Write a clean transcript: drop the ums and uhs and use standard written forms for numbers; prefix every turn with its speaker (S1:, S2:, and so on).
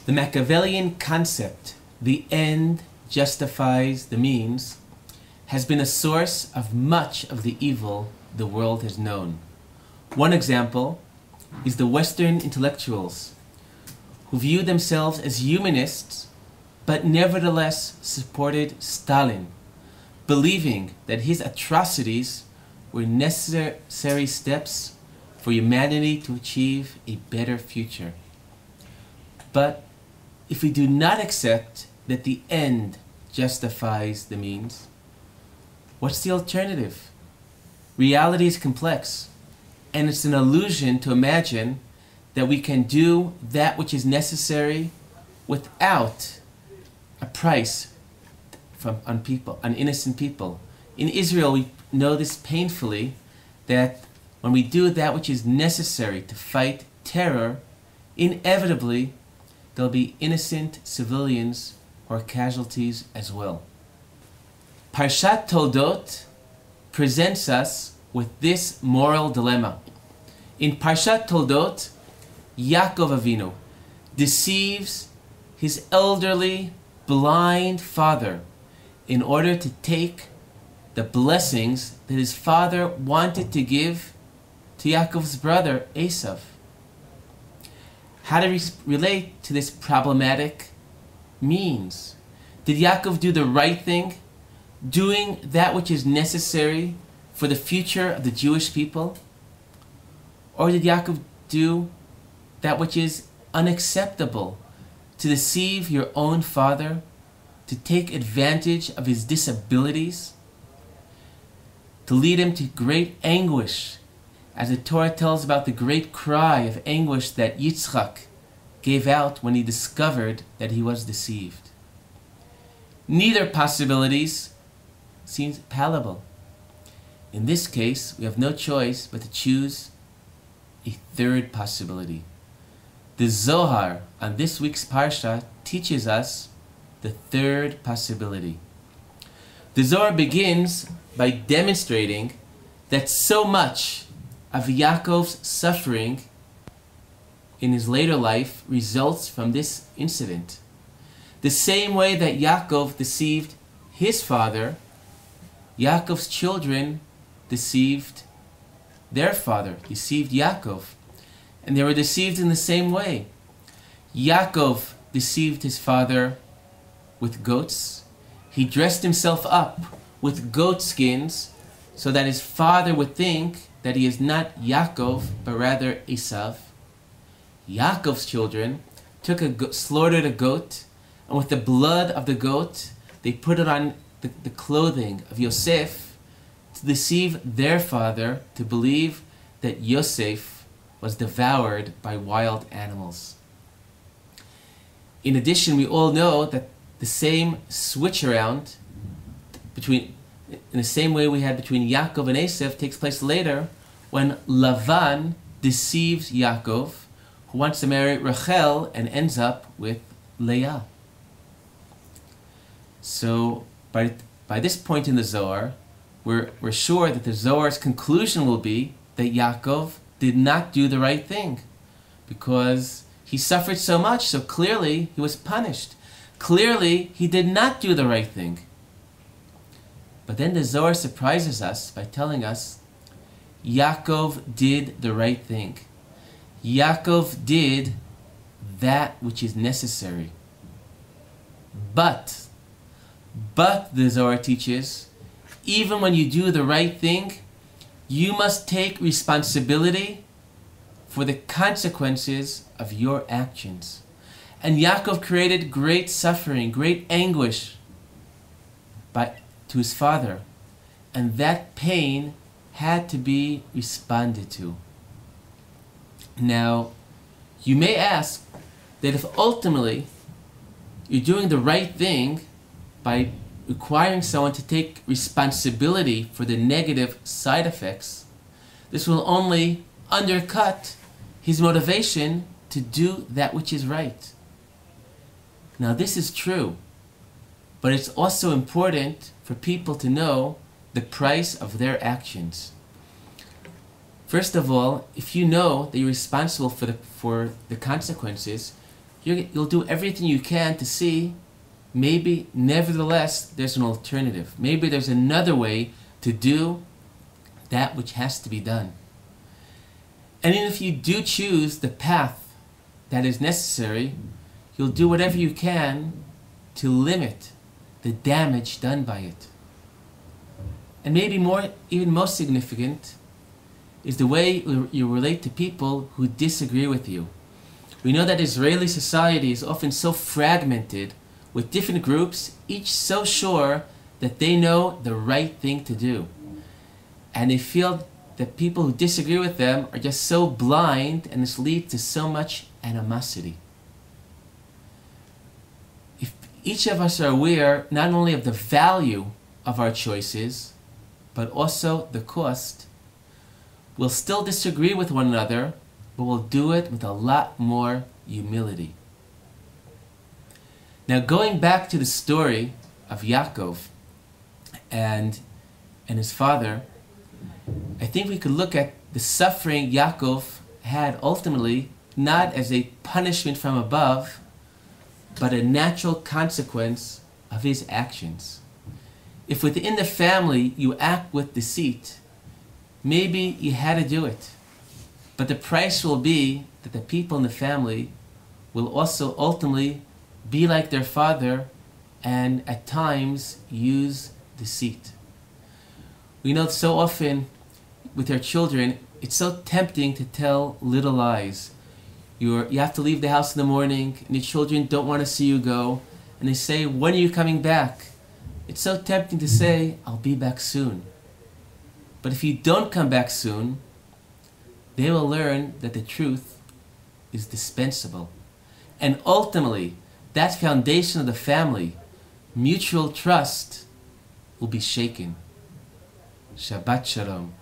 S1: The Machiavellian concept, the end justifies the means, has been a source of much of the evil the world has known. One example is the Western intellectuals, who viewed themselves as humanists, but nevertheless supported Stalin, believing that his atrocities were necessary steps for humanity to achieve a better future. But if we do not accept that the end justifies the means, what's the alternative? Reality is complex, and it's an illusion to imagine that we can do that which is necessary without a price on innocent people. In Israel, we know this painfully, that when we do that which is necessary to fight terror, inevitably there'll be innocent civilians or casualties as well. Parshat Toldot presents us with this moral dilemma. In Parshat Toldot, Yaakov Avinu deceives his elderly, blind father in order to take the blessings that his father wanted to give to Yaakov's brother Esau. How do we relate to this problematic means? Did Yaakov do the right thing, doing that which is necessary for the future of the Jewish people? Or did Yaakov do that which is unacceptable, to deceive your own father, to take advantage of his disabilities, to lead him to great anguish, as the Torah tells about the great cry of anguish that Yitzchak gave out when he discovered that he was deceived? Neither possibilities seems palatable. In this case, we have no choice but to choose a third possibility. The Zohar on this week's Parsha teaches us the third possibility. The Zohar begins by demonstrating that so much of Yaakov's suffering in his later life results from this incident. The same way that Yaakov deceived his father, Yaakov's children deceived their father, deceived Yaakov. And they were deceived in the same way. Yaakov deceived his father with goats. He dressed himself up with goat skins so that his father would think that he is not Yaakov, but rather Esau. Yaakov's children slaughtered a goat, and with the blood of the goat, they put it on the clothing of Yosef to deceive their father to believe that Yosef was devoured by wild animals. In addition, we all know that the same switch around in the same way we had between Yaakov and Esau takes place later when Lavan deceives Yaakov, who wants to marry Rachel and ends up with Leah. So by this point in the Zohar, we're sure that the Zohar's conclusion will be that Yaakov did not do the right thing, because he suffered so much, so clearly he was punished. Clearly he did not do the right thing. But then the Zohar surprises us by telling us Yaakov did the right thing. Yaakov did that which is necessary. But the Zohar teaches, even when you do the right thing, you must take responsibility for the consequences of your actions. And Yaakov created great suffering, great anguish to his father. And that pain had to be responded to. Now, you may ask that if ultimately you're doing the right thing by requiring someone to take responsibility for the negative side effects, this will only undercut his motivation to do that which is right. Now, this is true, but it's also important for people to know the price of their actions. First of all, if you know that you're responsible for the consequences, you'll do everything you can to see maybe nevertheless there's an alternative. Maybe there's another way to do that which has to be done. And even if you do choose the path that is necessary, you'll do whatever you can to limit the damage done by it. And maybe even most significant, is the way you relate to people who disagree with you. We know that Israeli society is often so fragmented with different groups, each so sure that they know the right thing to do. And they feel that people who disagree with them are just so blind, and this leads to so much animosity. If each of us are aware not only of the value of our choices, but also the cost, we'll still disagree with one another, but we'll do it with a lot more humility. Now, going back to the story of Yaakov and his father, I think we could look at the suffering Yaakov had ultimately not as a punishment from above, but a natural consequence of his actions. If within the family you act with deceit, maybe you had to do it, but the price will be that the people in the family will also ultimately be like their father and at times use deceit. We know so often with our children, it's so tempting to tell little lies. You have to leave the house in the morning and your children don't want to see you go, and they say, "When are you coming back?" It's so tempting to say, "I'll be back soon." But if you don't come back soon, they will learn that the truth is dispensable. And ultimately, that foundation of the family, mutual trust, will be shaken. Shabbat Shalom.